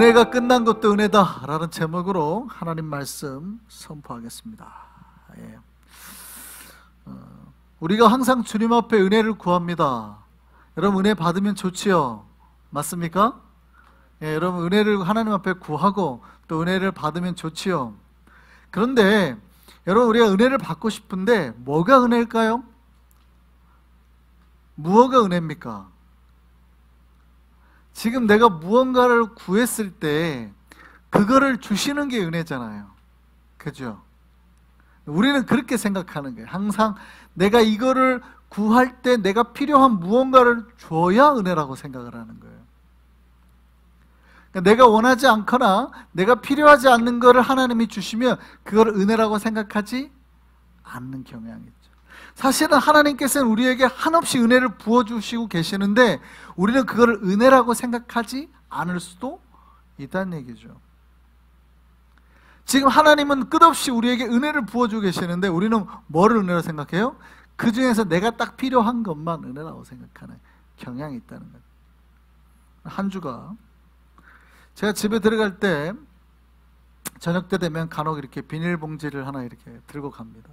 은혜가 끝난 것도 은혜다 라는 제목으로 하나님 말씀 선포하겠습니다. 예. 우리가 항상 주님 앞에 은혜를 구합니다. 여러분 은혜 받으면 좋지요? 맞습니까? 예, 여러분 은혜를 하나님 앞에 구하고 또 은혜를 받으면 좋지요? 그런데 여러분 우리가 은혜를 받고 싶은데 뭐가 은혜일까요? 무엇가 은혜입니까? 지금 내가 무언가를 구했을 때 그거를 주시는 게 은혜잖아요. 그죠? 우리는 그렇게 생각하는 거예요. 항상 내가 이거를 구할 때 내가 필요한 무언가를 줘야 은혜라고 생각을 하는 거예요. 그러니까 내가 원하지 않거나 내가 필요하지 않는 거를 하나님이 주시면 그걸 은혜라고 생각하지 않는 경향이 있죠. 사실은 하나님께서는 우리에게 한없이 은혜를 부어주시고 계시는데 우리는 그걸 은혜라고 생각하지 않을 수도 있다는 얘기죠. 지금 하나님은 끝없이 우리에게 은혜를 부어주고 계시는데 우리는 뭐를 은혜라고 생각해요? 그 중에서 내가 딱 필요한 것만 은혜라고 생각하는 경향이 있다는 거예요. 한 주가 제가 집에 들어갈 때 저녁 때 되면 간혹 이렇게 비닐봉지를 하나 이렇게 들고 갑니다.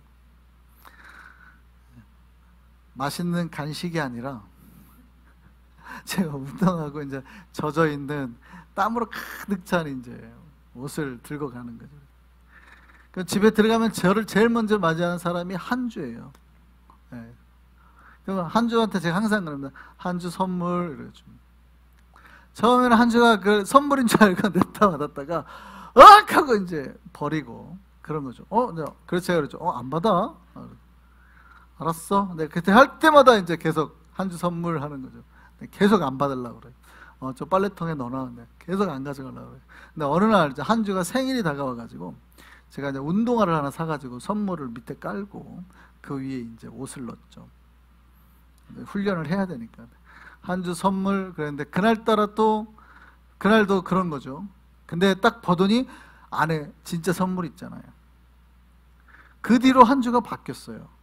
맛있는 간식이 아니라 제가 운동하고 이제 젖어 있는 땀으로 가득 찬 이제 옷을 들고 가는 거죠. 그 집에 들어가면 저를 제일 먼저 맞이하는 사람이 한주예요. 네. 그럼 한주한테 제가 항상 그럽니다. 한주 선물 이러죠. 처음에는 한주가 그 선물인 줄 알고 냈다 받았다가 악 하고 이제 버리고 그런 거죠. 그래서 제가 그러죠. 안 받아? 알았어. 내가 그때 할 때마다 이제 계속 한주 선물하는 거죠. 계속 안 받으려고 그래요. 저 빨래통에 넣어놨는데 계속 안 가져가려고 그래요. 근데 어느 날 이제 한주가 생일이 다가와가지고 제가 이제 운동화를 하나 사가지고 선물을 밑에 깔고 그 위에 이제 옷을 넣었죠. 훈련을 해야 되니까. 한주 선물 그랬는데 그날따라 또 그날도 그런 거죠. 근데 딱 보더니 안에 진짜 선물 있잖아요. 그 뒤로 한주가 바뀌었어요.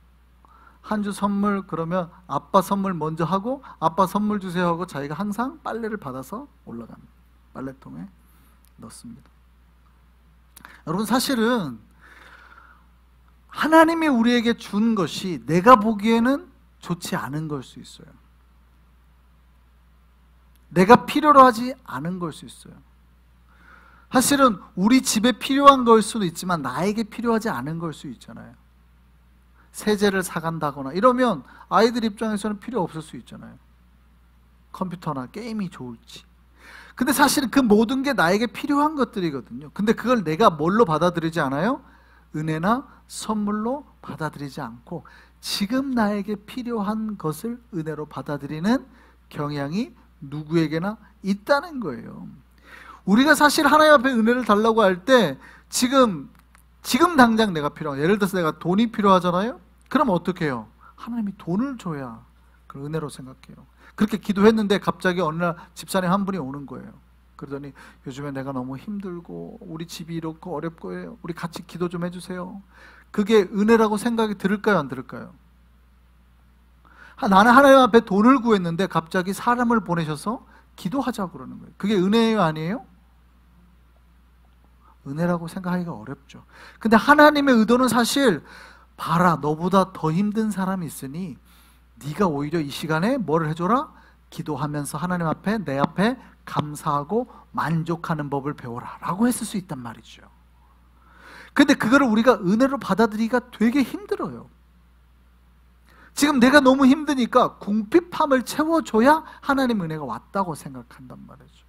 한주 선물 그러면 아빠 선물 먼저 하고 아빠 선물 주세요 하고 자기가 항상 빨래를 받아서 올라갑니다. 빨래통에 넣습니다. 여러분 사실은 하나님이 우리에게 준 것이 내가 보기에는 좋지 않은 걸 수 있어요. 내가 필요로 하지 않은 걸 수 있어요. 사실은 우리 집에 필요한 걸 수도 있지만 나에게 필요하지 않은 걸 수 있잖아요. 세제를 사간다거나 이러면 아이들 입장에서는 필요 없을 수 있잖아요. 컴퓨터나 게임이 좋을지. 근데 사실은 그 모든 게 나에게 필요한 것들이거든요. 근데 그걸 내가 뭘로 받아들이지 않아요? 은혜나 선물로 받아들이지 않고 지금 나에게 필요한 것을 은혜로 받아들이는 경향이 누구에게나 있다는 거예요. 우리가 사실 하나님 앞에 은혜를 달라고 할 때 지금 당장 내가 필요한, 예를 들어서 내가 돈이 필요하잖아요. 그럼 어떻게 해요? 하나님이 돈을 줘야 그걸 은혜로 생각해요. 그렇게 기도했는데 갑자기 어느 날 집사님 한 분이 오는 거예요. 그러더니 요즘에 내가 너무 힘들고 우리 집이 이렇고 어렵고 해요. 우리 같이 기도 좀 해주세요. 그게 은혜라고 생각이 들을까요? 안 들을까요? 나는 하나님 앞에 돈을 구했는데 갑자기 사람을 보내셔서 기도하자고 그러는 거예요. 그게 은혜예요? 아니에요? 은혜라고 생각하기가 어렵죠. 근데 하나님의 의도는 사실 봐라 너보다 더 힘든 사람이 있으니 네가 오히려 이 시간에 뭐를 해줘라? 기도하면서 하나님 앞에 내 앞에 감사하고 만족하는 법을 배워라 라고 했을 수 있단 말이죠. 근데 그거를 우리가 은혜로 받아들이기가 되게 힘들어요. 지금 내가 너무 힘드니까 궁핍함을 채워줘야 하나님 은혜가 왔다고 생각한단 말이죠.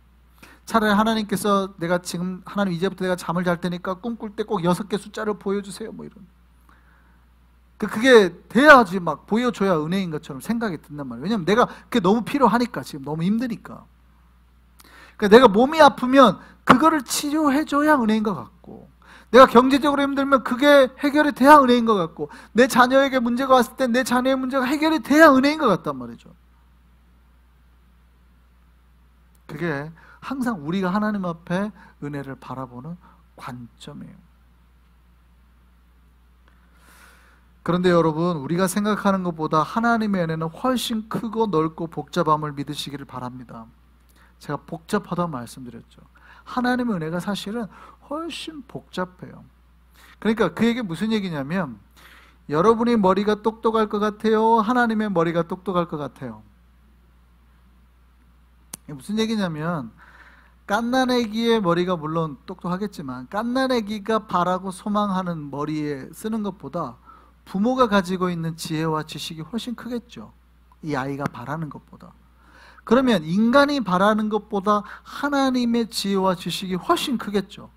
차라리 하나님께서 내가 지금 하나님 이제부터 내가 잠을 잘 테니까 꿈꿀 때 꼭 6개 숫자를 보여주세요 뭐 이런. 그게 돼야지 막 보여줘야 은혜인 것처럼 생각이 든단 말이에요. 왜냐면 내가 그게 너무 필요하니까 지금 너무 힘드니까. 그러니까 내가 몸이 아프면 그거를 치료해줘야 은혜인 것 같고 내가 경제적으로 힘들면 그게 해결이 돼야 은혜인 것 같고 내 자녀에게 문제가 왔을 때 내 자녀의 문제가 해결이 돼야 은혜인 것 같단 말이죠. 그게 항상 우리가 하나님 앞에 은혜를 바라보는 관점이에요. 그런데 여러분 우리가 생각하는 것보다 하나님의 은혜는 훨씬 크고 넓고 복잡함을 믿으시기를 바랍니다. 제가 복잡하다고 말씀드렸죠. 하나님의 은혜가 사실은 훨씬 복잡해요. 그러니까 그 얘기 무슨 얘기냐면, 여러분이 머리가 똑똑할 것 같아요? 하나님의 머리가 똑똑할 것 같아요? 이게 무슨 얘기냐면, 갓난아기의 머리가 물론 똑똑하겠지만 갓난아기가 바라고 소망하는 머리에 쓰는 것보다 부모가 가지고 있는 지혜와 지식이 훨씬 크겠죠. 이 아이가 바라는 것보다. 그러면 인간이 바라는 것보다 하나님의 지혜와 지식이 훨씬 크겠죠.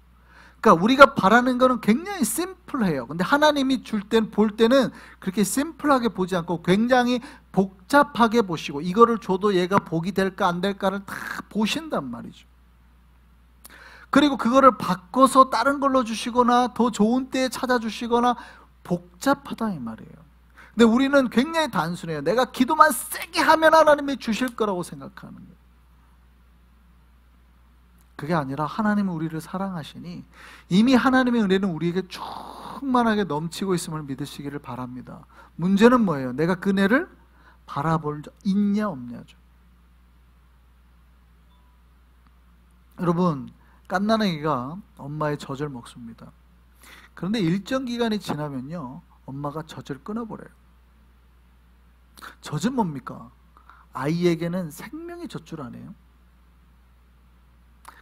그러니까 우리가 바라는 거는 굉장히 심플해요. 근데 하나님이 볼 때는 그렇게 심플하게 보지 않고 굉장히 복잡하게 보시고, 이거를 줘도 얘가 복이 될까 안 될까를 다 보신단 말이죠. 그리고 그거를 바꿔서 다른 걸로 주시거나 더 좋은 때에 찾아주시거나 복잡하다 이 말이에요. 근데 우리는 굉장히 단순해요. 내가 기도만 세게 하면 하나님이 주실 거라고 생각하는 거예요. 그게 아니라 하나님은 우리를 사랑하시니 이미 하나님의 은혜는 우리에게 충만하게 넘치고 있음을 믿으시기를 바랍니다. 문제는 뭐예요? 내가 그 은혜를 바라볼 자 있냐 없냐죠. 여러분, 갓난아기가 엄마의 젖을 먹습니다. 그런데 일정 기간이 지나면요, 엄마가 젖을 끊어버려요. 젖은 뭡니까? 아이에게는 생명의 젖줄 아니에요?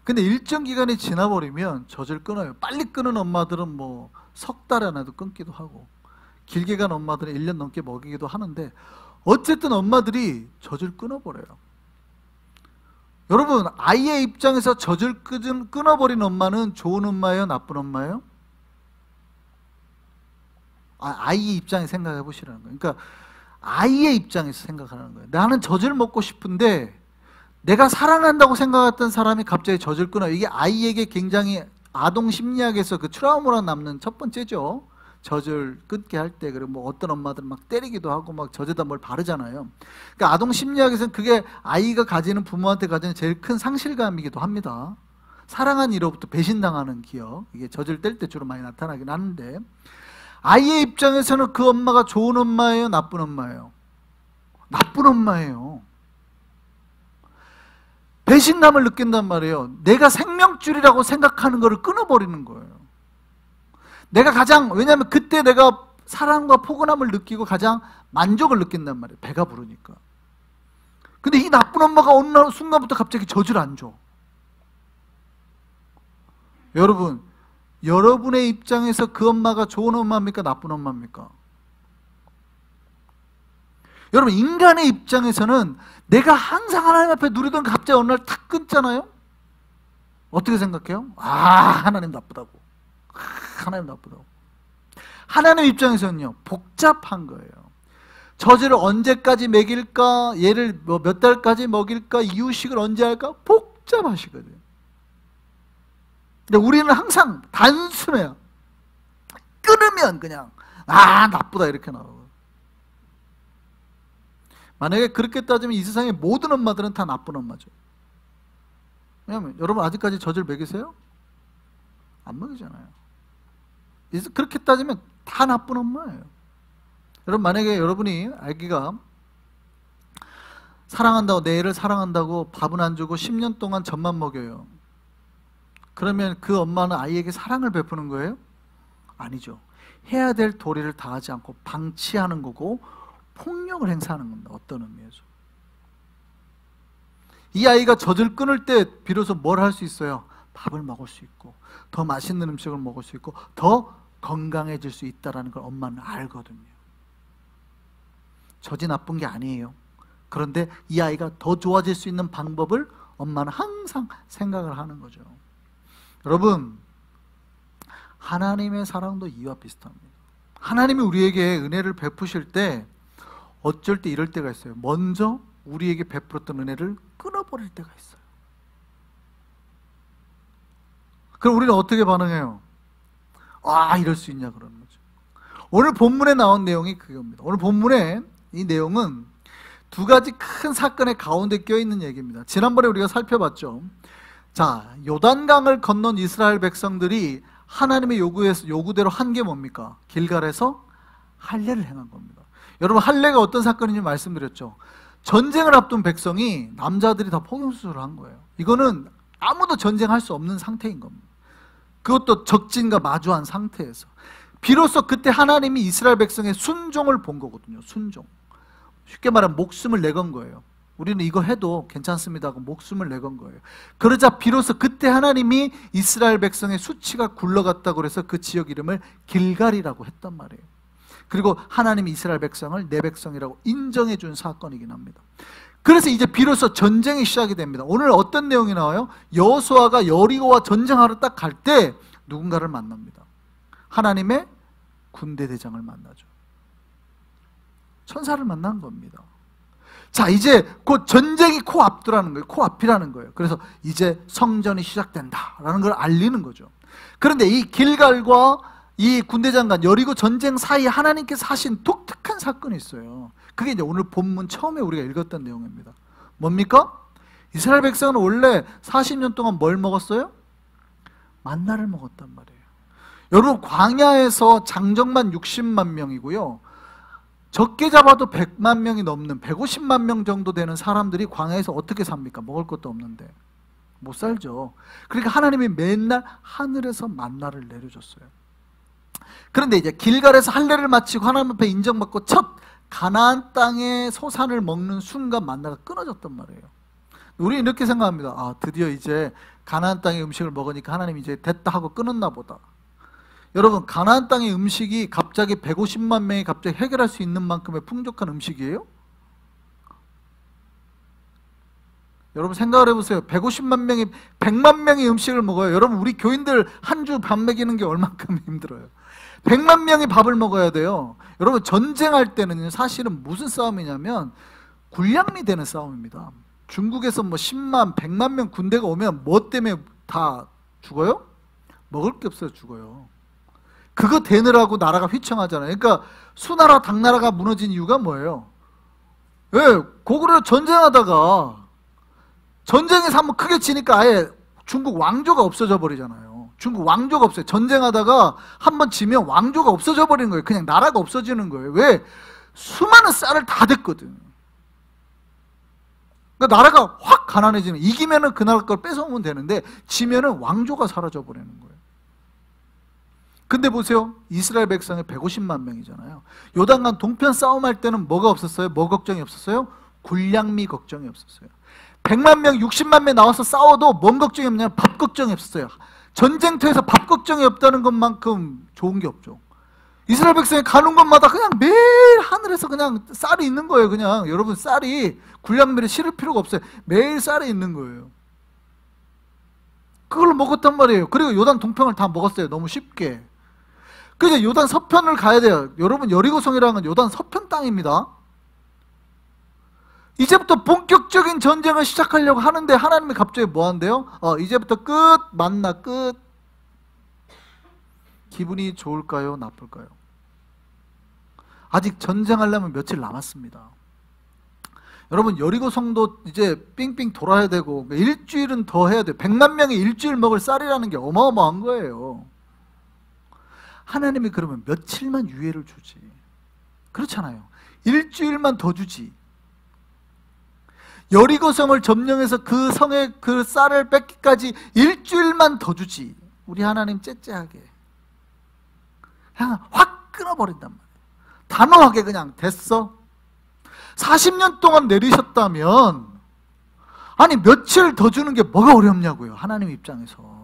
근데 일정 기간이 지나버리면 젖을 끊어요. 빨리 끊은 엄마들은 뭐 석 달 안에도 끊기도 하고, 길게 간 엄마들은 1년 넘게 먹이기도 하는데, 어쨌든 엄마들이 젖을 끊어버려요. 여러분, 아이의 입장에서 젖을 끊어버린 엄마는 좋은 엄마예요? 나쁜 엄마예요? 아이의 입장에 생각해 보시라는 거예요. 그러니까 아이의 입장에서 생각하는 거예요. 나는 젖을 먹고 싶은데 내가 사랑한다고 생각했던 사람이 갑자기 젖을 끊어요. 이게 아이에게 굉장히 아동 심리학에서 그 트라우마로 남는 첫 번째죠. 젖을 끊게 할 때. 그리고 뭐 어떤 엄마들은 막 때리기도 하고 막 젖에다 뭘 바르잖아요. 그러니까 아동 심리학에서는 그게 아이가 가지는, 부모한테 가지는 제일 큰 상실감이기도 합니다. 사랑한 이로부터 배신당하는 기억, 이게 젖을 뗄 때 주로 많이 나타나긴 하는데, 아이의 입장에서는 그 엄마가 좋은 엄마예요? 나쁜 엄마예요? 나쁜 엄마예요. 배신감을 느낀단 말이에요. 내가 생명줄이라고 생각하는 거를 끊어버리는 거예요. 내가 가장, 왜냐하면 그때 내가 사랑과 포근함을 느끼고 가장 만족을 느낀단 말이에요. 배가 부르니까. 근데 이 나쁜 엄마가 어느 순간부터 갑자기 젖을 안 줘. 여러분, 여러분의 입장에서 그 엄마가 좋은 엄마입니까? 나쁜 엄마입니까? 여러분, 인간의 입장에서는 내가 항상 하나님 앞에 누리던 게 갑자기 어느 날 탁 끊잖아요? 어떻게 생각해요? 하나님 나쁘다고. 하나님 나쁘다고. 하나님 입장에서는요, 복잡한 거예요. 젖을 언제까지 먹일까? 얘를 몇 달까지 먹일까? 이유식을 언제 할까? 복잡하시거든요. 근데 우리는 항상 단순해요. 끊으면 그냥 나쁘다 이렇게 나오고. 만약에 그렇게 따지면 이 세상의 모든 엄마들은 다 나쁜 엄마죠. 왜냐하면 여러분 아직까지 젖을 먹이세요? 안 먹이잖아요. 그렇게 따지면 다 나쁜 엄마예요. 여러분, 만약에 여러분이 아기가 사랑한다고, 내 애를 사랑한다고 밥은 안 주고 10년 동안 젖만 먹여요. 그러면 그 엄마는 아이에게 사랑을 베푸는 거예요? 아니죠. 해야 될 도리를 다하지 않고 방치하는 거고 폭력을 행사하는 겁니다. 어떤 의미에서. 이 아이가 젖을 끊을 때 비로소 뭘 할 수 있어요? 밥을 먹을 수 있고 더 맛있는 음식을 먹을 수 있고 더 건강해질 수 있다는 걸 엄마는 알거든요. 젖이 나쁜 게 아니에요. 그런데 이 아이가 더 좋아질 수 있는 방법을 엄마는 항상 생각을 하는 거죠. 여러분, 하나님의 사랑도 이와 비슷합니다. 하나님이 우리에게 은혜를 베푸실 때 어쩔 때 이럴 때가 있어요. 먼저 우리에게 베풀었던 은혜를 끊어버릴 때가 있어요. 그럼 우리는 어떻게 반응해요? 이럴 수 있냐 그러는 거죠. 오늘 본문에 나온 내용이 그겁니다. 오늘 본문에 이 내용은 두 가지 큰 사건의 가운데 껴있는 얘기입니다. 지난번에 우리가 살펴봤죠. 자, 요단강을 건넌 이스라엘 백성들이 하나님의 요구대로 한 게 뭡니까? 길갈에서 할례를 행한 겁니다. 여러분, 할례가 어떤 사건인지 말씀드렸죠. 전쟁을 앞둔 백성이, 남자들이 다 포경수술을 한 거예요. 이거는 아무도 전쟁할 수 없는 상태인 겁니다. 그것도 적진과 마주한 상태에서 비로소 그때 하나님이 이스라엘 백성의 순종을 본 거거든요. 순종. 쉽게 말하면 목숨을 내건 거예요. 우리는 이거 해도 괜찮습니다 하고 목숨을 내건 거예요. 그러자 비로소 그때 하나님이 이스라엘 백성의 수치가 굴러갔다고 해서 그 지역 이름을 길갈이라고 했단 말이에요. 그리고 하나님이 이스라엘 백성을 내 백성이라고 인정해 준 사건이긴 합니다. 그래서 이제 비로소 전쟁이 시작이 됩니다. 오늘 어떤 내용이 나와요? 여호수아가 여리고와 전쟁하러 딱 갈 때 누군가를 만납니다. 하나님의 군대 대장을 만나죠. 천사를 만난 겁니다. 자, 이제 곧 전쟁이 코앞이라는 거예요. 코앞이라는 거예요. 그래서 이제 성전이 시작된다라는 걸 알리는 거죠. 그런데 이 길갈과 이 군대 장관 여리고 전쟁 사이에 하나님께서 하신 독특한 사건이 있어요. 그게 이제 오늘 본문 처음에 우리가 읽었던 내용입니다. 뭡니까? 이스라엘 백성은 원래 40년 동안 뭘 먹었어요? 만나를 먹었단 말이에요. 여러분, 광야에서 장정만 60만 명이고요, 적게 잡아도 100만 명이 넘는 150만 명 정도 되는 사람들이 광야에서 어떻게 삽니까? 먹을 것도 없는데 못 살죠. 그러니까 하나님이 맨날 하늘에서 만나를 내려줬어요. 그런데 이제 길갈에서 할례를 마치고 하나님 앞에 인정받고 첫 가나안 땅의 소산을 먹는 순간 만나가 끊어졌단 말이에요. 우리 이렇게 생각합니다. 아, 드디어 이제 가나안 땅의 음식을 먹으니까 하나님이 이제 됐다 하고 끊었나 보다. 여러분, 가나안 땅의 음식이 갑자기 150만 명이 갑자기 해결할 수 있는 만큼의 풍족한 음식이에요? 여러분 생각을 해보세요. 150만 명이 100만 명이 음식을 먹어요. 여러분, 우리 교인들 한 주 밥 먹이는 게 얼만큼 힘들어요. 100만 명이 밥을 먹어야 돼요. 여러분, 전쟁할 때는 사실은 무슨 싸움이냐면 군량미 되는 싸움입니다. 중국에서 뭐 10만, 100만 명 군대가 오면 뭐 때문에 다 죽어요? 먹을 게 없어서 죽어요. 그거 되느라고 나라가 휘청하잖아요. 그러니까 수나라, 당나라가 무너진 이유가 뭐예요? 왜? 고구려 전쟁하다가 전쟁에서 한번 크게 치니까 아예 중국 왕조가 없어져 버리잖아요. 중국 왕조가 없어요. 전쟁하다가 한번 지면 왕조가 없어져 버리는 거예요. 그냥 나라가 없어지는 거예요. 왜? 수많은 쌀을 다 댔거든. 그러니까 나라가 확 가난해지는, 이기면은 그 나라 걸 뺏어오면 되는데 지면은 왕조가 사라져 버리는 거예요. 근데 보세요. 이스라엘 백성이 150만 명이잖아요. 요단강 동편 싸움할 때는 뭐가 없었어요? 뭐 걱정이 없었어요? 군량미 걱정이 없었어요. 100만 명, 60만 명 나와서 싸워도 뭔 걱정이 없냐면 밥 걱정이 없었어요. 전쟁터에서 밥 걱정이 없다는 것만큼 좋은 게 없죠. 이스라엘 백성이 가는 곳마다 그냥 매일 하늘에서 그냥 쌀이 있는 거예요. 그냥 여러분, 쌀이 군량미를 실을 필요가 없어요. 매일 쌀이 있는 거예요. 그걸 먹었단 말이에요. 그리고 요단 동편을 다 먹었어요. 너무 쉽게. 그래서 요단 서편을 가야 돼요. 여러분, 여리고성이라는 건 요단 서편 땅입니다. 이제부터 본격적인 전쟁을 시작하려고 하는데 하나님이 갑자기 뭐 한대요? 이제부터 끝, 만나 끝. 기분이 좋을까요? 나쁠까요? 아직 전쟁하려면 며칠 남았습니다. 여러분, 여리고성도 이제 삥삥 돌아야 되고 일주일은 더 해야 돼요. 100만 명이 일주일 먹을 쌀이라는 게 어마어마한 거예요. 하나님이 그러면 며칠만 유예를 주지. 그렇잖아요. 일주일만 더 주지. 여리고성을 점령해서 그 성에 그 쌀을 뺏기까지 일주일만 더 주지. 우리 하나님 째째하게 그냥 확 끊어버린단 말이에요. 단호하게 그냥 됐어. 40년 동안 내리셨다면 아니 며칠 더 주는 게 뭐가 어렵냐고요, 하나님 입장에서.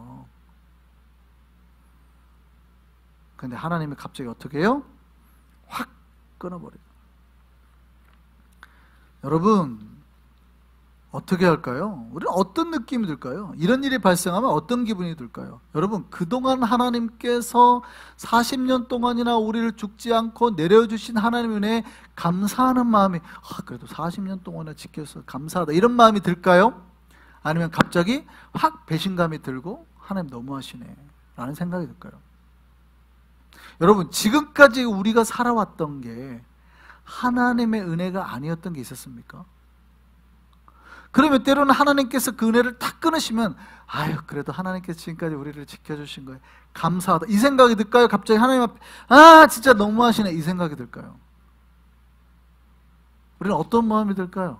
근데 하나님이 갑자기 어떻게 해요? 확 끊어버려요. 여러분, 어떻게 할까요? 우리는 어떤 느낌이 들까요? 이런 일이 발생하면 어떤 기분이 들까요? 여러분, 그동안 하나님께서 40년 동안이나 우리를 죽지 않고 내려주신 하나님의 은혜에 감사하는 마음이, 그래도 40년 동안이나 지켜서 감사하다, 이런 마음이 들까요? 아니면 갑자기 확 배신감이 들고 하나님 너무하시네 라는 생각이 들까요? 여러분, 지금까지 우리가 살아왔던 게 하나님의 은혜가 아니었던 게 있었습니까? 그러면 때로는 하나님께서 그 은혜를 탁 끊으시면 아유, 그래도 하나님께서 지금까지 우리를 지켜주신 거에 감사하다, 이 생각이 들까요? 갑자기 하나님 앞에 진짜 너무하시네, 이 생각이 들까요? 우리는 어떤 마음이 들까요?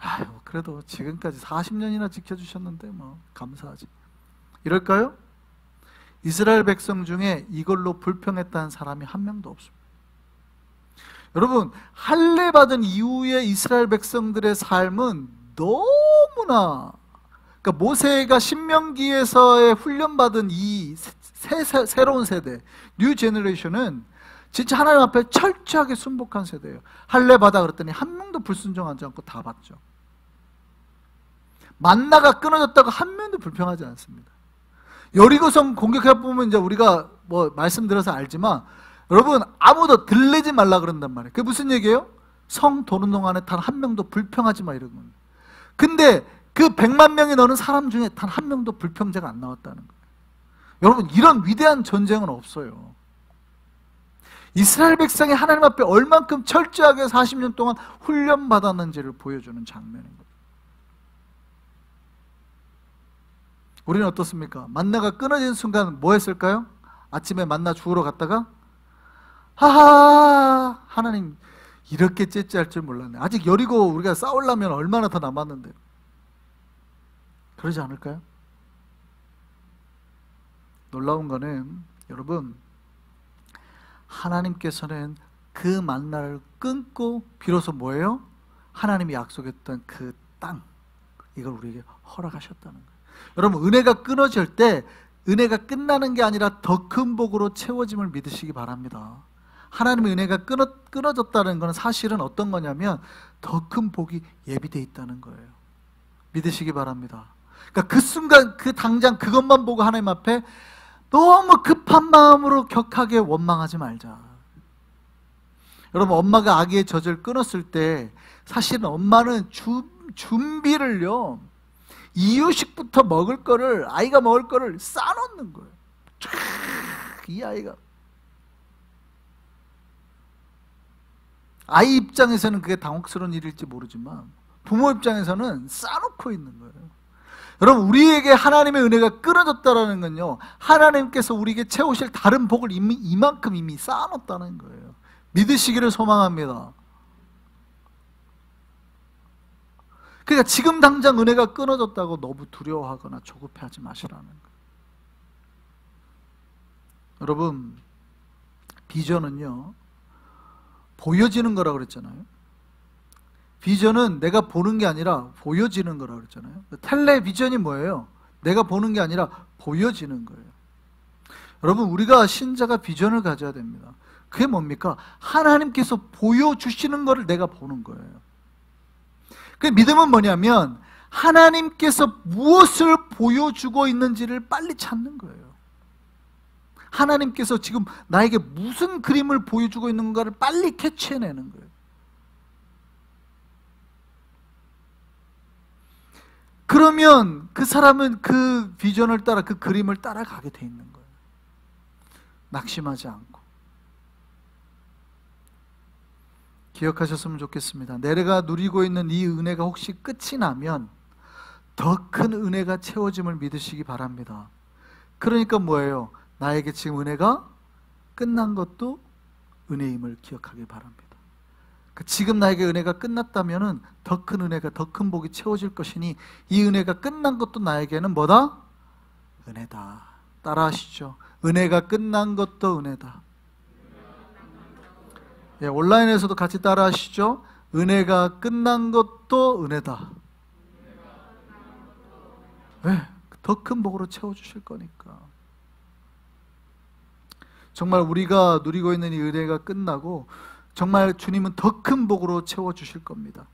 아유, 그래도 지금까지 40년이나 지켜주셨는데 뭐 감사하지. 이럴까요? 이스라엘 백성 중에 이걸로 불평했다는 사람이 한 명도 없습니다. 여러분, 할례 받은 이후에 이스라엘 백성들의 삶은 너무나, 그러니까 모세가 신명기에서의 훈련받은 이 새로운 세대, 뉴 제너레이션은 진짜 하나님 앞에 철저하게 순복한 세대예요. 할례 받아 그랬더니 한 명도 불순종하지 않고 다 받죠. 만나가 끊어졌다고 한 명도 불평하지 않습니다. 여리고성 공격해 보면 이제 우리가 뭐 말씀드려서 알지만, 여러분 아무도 들리지 말라 그런단 말이에요. 그게 무슨 얘기예요? 성 도는 동안에 단 한 명도 불평하지 마, 이런 겁니다. 근데 그 100만 명이 너는 사람 중에 단 한 명도 불평자가 안 나왔다는 거예요. 여러분, 이런 위대한 전쟁은 없어요. 이스라엘 백성이 하나님 앞에 얼만큼 철저하게 40년 동안 훈련받았는지를 보여주는 장면인 거예요. 우리는 어떻습니까? 만나가 끊어진 순간 뭐 했을까요? 아침에 만나 주우러 갔다가 하하, 하나님 이렇게 째째할 줄 몰랐네. 아직 여리고 우리가 싸우려면 얼마나 더 남았는데. 그러지 않을까요? 놀라운 거는 여러분, 하나님께서는 그 만나를 끊고 비로소 뭐예요? 하나님이 약속했던 그 땅, 이걸 우리에게 허락하셨다는 거예요. 여러분, 은혜가 끊어질 때 은혜가 끝나는 게 아니라 더 큰 복으로 채워짐을 믿으시기 바랍니다. 하나님의 은혜가 끊어졌다는 것은 사실은 어떤 거냐면 더 큰 복이 예비되어 있다는 거예요. 믿으시기 바랍니다. 그러니까 그 순간, 그 당장 그것만 보고 하나님 앞에 너무 급한 마음으로 격하게 원망하지 말자. 여러분, 엄마가 아기의 젖을 끊었을 때 사실은 엄마는 준비를요, 이유식부터 먹을 거를, 아이가 먹을 거를 싸놓는 거예요. 이 아이가, 아이 입장에서는 그게 당혹스러운 일일지 모르지만 부모 입장에서는 싸놓고 있는 거예요. 여러분, 우리에게 하나님의 은혜가 끊어졌다는 건요, 하나님께서 우리에게 채우실 다른 복을 이만큼 이미 쌓아놓았다는 거예요. 믿으시기를 소망합니다. 그러니까 지금 당장 은혜가 끊어졌다고 너무 두려워하거나 조급해하지 마시라는 거예요. 여러분, 비전은요, 보여지는 거라고 그랬잖아요. 비전은 내가 보는 게 아니라 보여지는 거라고 그랬잖아요. 텔레비전이 뭐예요? 내가 보는 게 아니라 보여지는 거예요. 여러분, 우리가 신자가 비전을 가져야 됩니다. 그게 뭡니까? 하나님께서 보여주시는 거를 내가 보는 거예요. 그 믿음은 뭐냐면 하나님께서 무엇을 보여주고 있는지를 빨리 찾는 거예요. 하나님께서 지금 나에게 무슨 그림을 보여주고 있는가를 빨리 캐치해내는 거예요. 그러면 그 사람은 그 비전을 따라, 그 그림을 따라가게 돼 있는 거예요. 낙심하지 않고. 기억하셨으면 좋겠습니다. 내가 누리고 있는 이 은혜가 혹시 끝이 나면 더 큰 은혜가 채워짐을 믿으시기 바랍니다. 그러니까 뭐예요? 나에게 지금 은혜가 끝난 것도 은혜임을 기억하기 바랍니다. 지금 나에게 은혜가 끝났다면 더 큰 은혜가, 더 큰 복이 채워질 것이니 이 은혜가 끝난 것도 나에게는 뭐다? 은혜다. 따라하시죠. 은혜가 끝난 것도 은혜다. 예, 온라인에서도 같이 따라하시죠. 은혜가 끝난 것도 은혜다. 왜? 더 큰 복으로 채워주실 거니까. 정말 우리가 누리고 있는 이 은혜가 끝나고 정말 주님은 더 큰 복으로 채워주실 겁니다.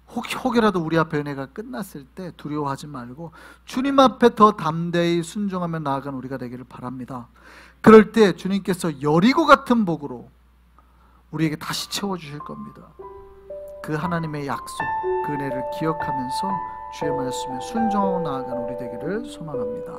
혹여라도 우리 앞에 은혜가 끝났을 때 두려워하지 말고 주님 앞에 더 담대히 순종하며 나아가는 우리가 되기를 바랍니다. 그럴 때 주님께서 여리고 같은 복으로 우리에게 다시 채워주실 겁니다. 그 하나님의 약속, 그 은혜를 기억하면서 주의 말씀에 순종하고 나아가는 우리 되기를 소망합니다.